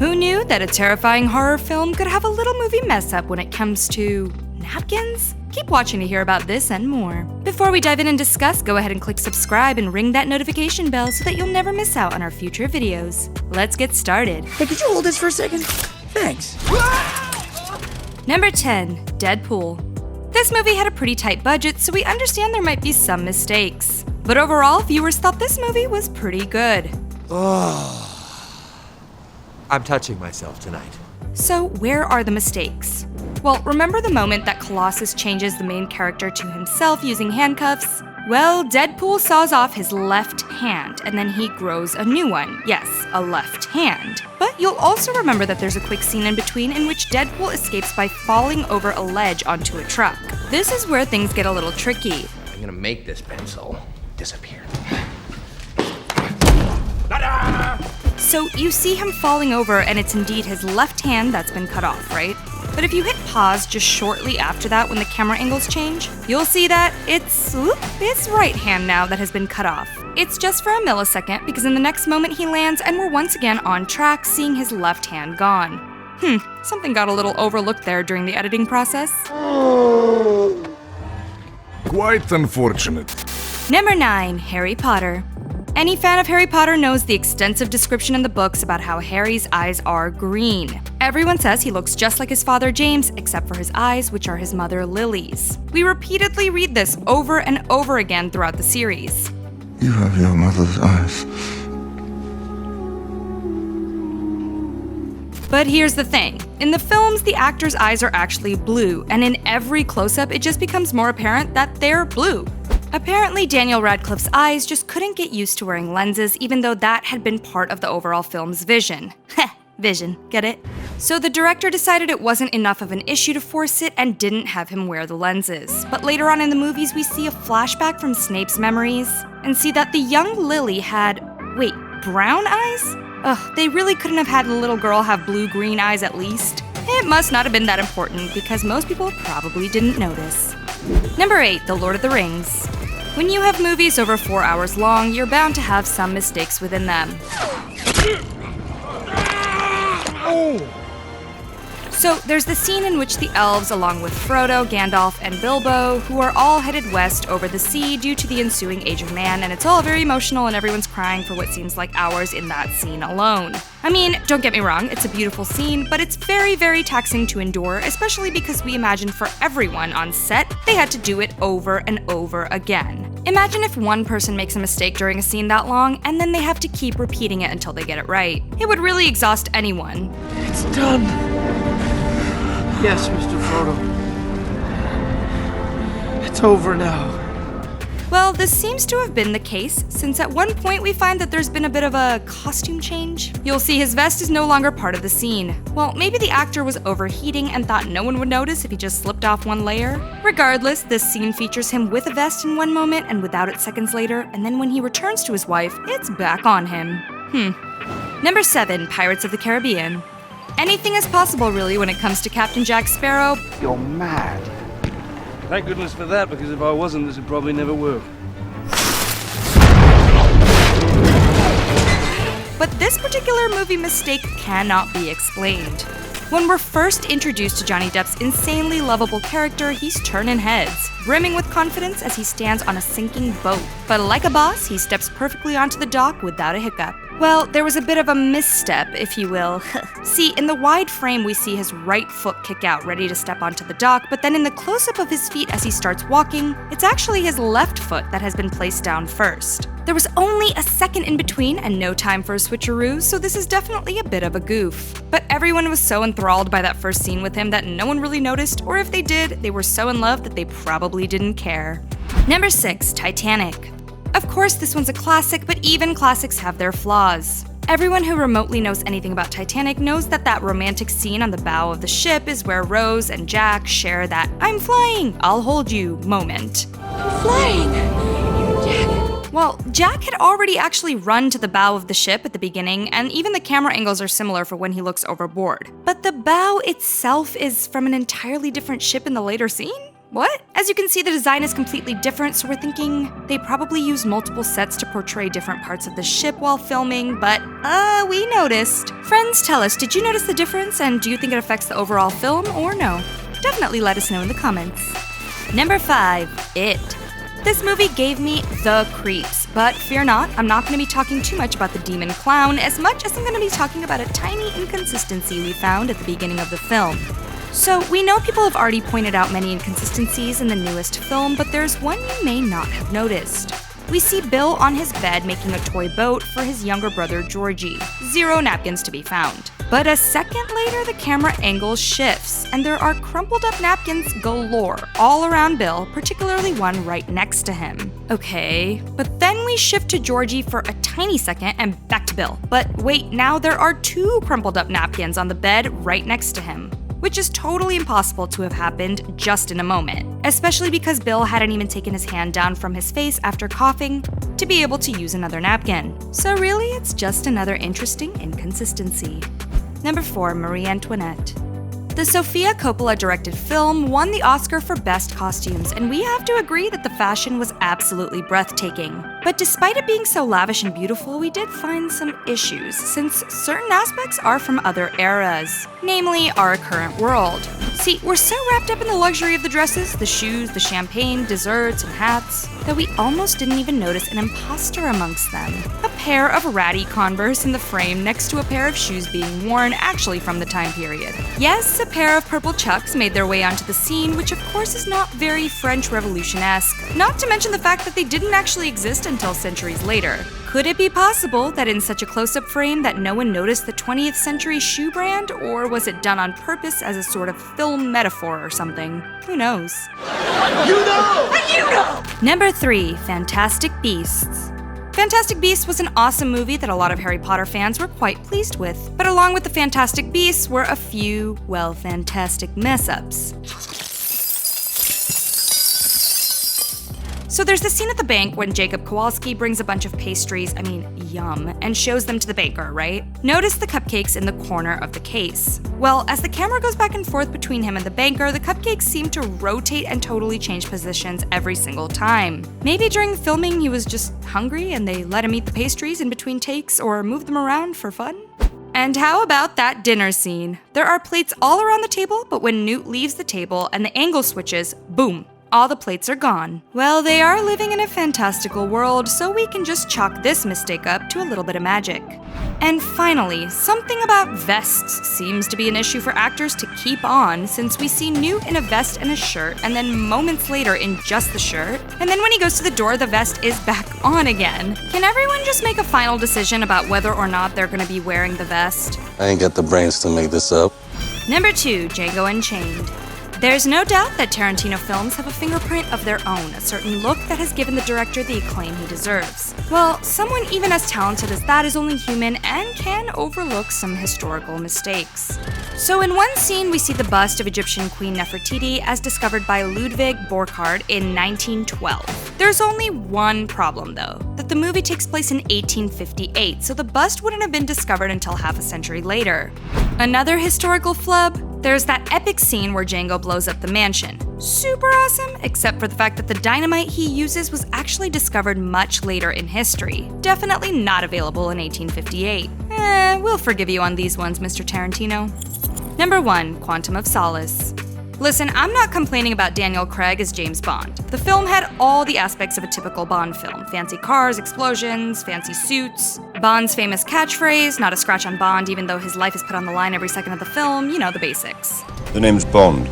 Who knew that a terrifying horror film could have a little movie mess up when it comes to napkins? Keep watching to hear about this and more. Before we dive in and discuss, go ahead and click subscribe and ring that notification bell so that you'll never miss out on our future videos. Let's get started. Hey, could you hold this for a second? Thanks. Number 10, Deadpool. This movie had a pretty tight budget, so we understand there might be some mistakes. But overall, viewers thought this movie was pretty good. I'm touching myself tonight. So where are the mistakes? Well, remember the moment that Colossus changes the main character to himself using handcuffs? Well, Deadpool saws off his left hand, and then he grows a new one. Yes, a left hand. But you'll also remember that there's a quick scene in between in which Deadpool escapes by falling over a ledge onto a truck. This is where things get a little tricky. I'm gonna make this pencil disappear. So you see him falling over, and it's indeed his left hand that's been cut off, right? But if you hit pause just shortly after that when the camera angles change, you'll see that it's his right hand now that has been cut off. It's just for a millisecond because in the next moment he lands and we're once again on track seeing his left hand gone. Something got a little overlooked there during the editing process. Quite unfortunate. Number 9, Harry Potter. Any fan of Harry Potter knows the extensive description in the books about how Harry's eyes are green. Everyone says he looks just like his father James, except for his eyes, which are his mother Lily's. We repeatedly read this over and over again throughout the series. You have your mother's eyes. But here's the thing. In the films, the actors' eyes are actually blue, and in every close-up, it just becomes more apparent that they're blue. Apparently, Daniel Radcliffe's eyes just couldn't get used to wearing lenses, even though that had been part of the overall film's vision. Heh, vision, get it? So the director decided it wasn't enough of an issue to force it and didn't have him wear the lenses. But later on in the movies, we see a flashback from Snape's memories and see that the young Lily had, brown eyes? Ugh, they really couldn't have had the little girl have blue-green eyes at least. It must not have been that important because most people probably didn't notice. Number 8, The Lord of the Rings. When you have movies over 4 hours long, you're bound to have some mistakes within them. So there's the scene in which the elves, along with Frodo, Gandalf, and Bilbo, who are all headed west over the sea due to the ensuing Age of Man, and it's all very emotional and everyone's crying for what seems like hours in that scene alone. I mean, don't get me wrong, it's a beautiful scene, but it's very, very taxing to endure, especially because we imagine for everyone on set, they had to do it over and over again. Imagine if one person makes a mistake during a scene that long, and then they have to keep repeating it until they get it right. It would really exhaust anyone. It's done. Yes, Mr. Frodo. It's over now. Well, this seems to have been the case, since at one point we find that there's been a bit of a costume change. You'll see his vest is no longer part of the scene. Well, maybe the actor was overheating and thought no one would notice if he just slipped off one layer. Regardless, this scene features him with a vest in one moment and without it seconds later, and then when he returns to his wife, it's back on him. Number 7, Pirates of the Caribbean. Anything is possible, really, when it comes to Captain Jack Sparrow. You're mad. Thank goodness for that, because if I wasn't, this would probably never work. But this particular movie mistake cannot be explained. When we're first introduced to Johnny Depp's insanely lovable character, he's turning heads, brimming with confidence as he stands on a sinking boat. But like a boss, he steps perfectly onto the dock without a hiccup. Well, there was a bit of a misstep, if you will. See, in the wide frame we see his right foot kick out, ready to step onto the dock, but then in the close-up of his feet as he starts walking, it's actually his left foot that has been placed down first. There was only a second in between and no time for a switcheroo, so this is definitely a bit of a goof. But everyone was so enthralled by that first scene with him that no one really noticed, or if they did, they were so in love that they probably didn't care. Number 6, Titanic. Of course, this one's a classic, but even classics have their flaws. Everyone who remotely knows anything about Titanic knows that that romantic scene on the bow of the ship is where Rose and Jack share that "I'm flying, I'll hold you" moment. Flying! Jack. Well, Jack had already actually run to the bow of the ship at the beginning, and even the camera angles are similar for when he looks overboard. But the bow itself is from an entirely different ship in the later scene? What? As you can see, the design is completely different, so we're thinking they probably used multiple sets to portray different parts of the ship while filming, but we noticed. Friends, tell us, did you notice the difference, and do you think it affects the overall film or no? Definitely let us know in the comments. Number 5, It. This movie gave me the creeps, but fear not, I'm not going to be talking too much about the demon clown as much as I'm going to be talking about a tiny inconsistency we found at the beginning of the film. So, we know people have already pointed out many inconsistencies in the newest film, but there's one you may not have noticed. We see Bill on his bed making a toy boat for his younger brother Georgie. 0 napkins to be found. But a second later, the camera angle shifts, and there are crumpled up napkins galore all around Bill, particularly one right next to him. Okay, but then we shift to Georgie for a tiny second and back to Bill. But wait, now there are 2 crumpled up napkins on the bed right next to him, which is totally impossible to have happened just in a moment, especially because Bill hadn't even taken his hand down from his face after coughing to be able to use another napkin. So really, it's just another interesting inconsistency. Number 4, Marie Antoinette. The Sofia Coppola-directed film won the Oscar for Best Costumes, and we have to agree that the fashion was absolutely breathtaking. But despite it being so lavish and beautiful, we did find some issues, since certain aspects are from other eras, namely our current world. See, we're so wrapped up in the luxury of the dresses, the shoes, the champagne, desserts, and hats, that we almost didn't even notice an imposter amongst them. A pair of ratty Converse in the frame next to a pair of shoes being worn actually from the time period. Yes, a pair of purple Chucks made their way onto the scene, which of course is not very French Revolution-esque, not to mention the fact that they didn't actually exist until centuries later. Could it be possible that in such a close-up frame that no one noticed the 20th century shoe brand, or was it done on purpose as a sort of film metaphor or something? Who knows? You know! You know! Number 3, Fantastic Beasts. Fantastic Beasts was an awesome movie that a lot of Harry Potter fans were quite pleased with, but along with the Fantastic Beasts were a few, well, fantastic mess-ups. So there's this scene at the bank when Jacob Kowalski brings a bunch of pastries, yum, and shows them to the baker, right? Notice the cupcakes in the corner of the case. Well, as the camera goes back and forth between him and the banker, the cupcakes seem to rotate and totally change positions every single time. Maybe during filming he was just hungry and they let him eat the pastries in between takes or move them around for fun? And how about that dinner scene? There are plates all around the table, but when Newt leaves the table and the angle switches, boom, all the plates are gone. Well, they are living in a fantastical world, so we can just chalk this mistake up to a little bit of magic. And finally, something about vests seems to be an issue for actors to keep on, since we see Newt in a vest and a shirt, and then moments later in just the shirt, and then when he goes to the door, the vest is back on again. Can everyone just make a final decision about whether or not they're gonna be wearing the vest? I ain't got the brains to make this up. Number 2, Django Unchained. There's no doubt that Tarantino films have a fingerprint of their own, a certain look that has given the director the acclaim he deserves. Well, someone even as talented as that is only human and can overlook some historical mistakes. So in one scene, we see the bust of Egyptian Queen Nefertiti as discovered by Ludwig Borchardt in 1912. There's only one problem though, that the movie takes place in 1858, so the bust wouldn't have been discovered until half a century later. Another historical flub? There's that epic scene where Django blows up the mansion. Super awesome, except for the fact that the dynamite he uses was actually discovered much later in history. Definitely not available in 1858. We'll forgive you on these ones, Mr. Tarantino. Number 1, Quantum of Solace. Listen, I'm not complaining about Daniel Craig as James Bond. The film had all the aspects of a typical Bond film. Fancy cars, explosions, fancy suits. Bond's famous catchphrase, not a scratch on Bond even though his life is put on the line every second of the film, you know, the basics. The name's Bond.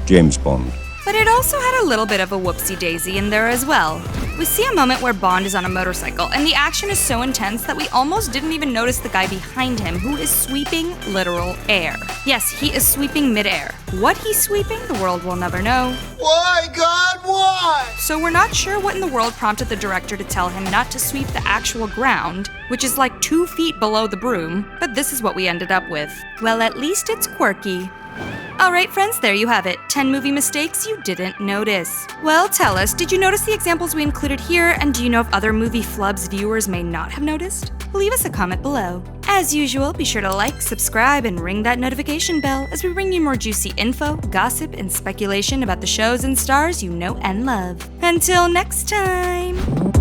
James Bond. But it also had a little bit of a whoopsie-daisy in there as well. We see a moment where Bond is on a motorcycle, and the action is so intense that we almost didn't even notice the guy behind him, who is sweeping literal air. Yes, he is sweeping midair. What he's sweeping, the world will never know. Why, God, why? So we're not sure what in the world prompted the director to tell him not to sweep the actual ground, which is like 2 feet below the broom, but this is what we ended up with. Well, at least it's quirky. Alright friends, there you have it. 10 movie mistakes you didn't notice. Well, tell us, did you notice the examples we included here, and do you know of other movie flubs viewers may not have noticed? leave us a comment below. As usual, be sure to like, subscribe, and ring that notification bell as we bring you more juicy info, gossip, and speculation about the shows and stars you know and love. Until next time!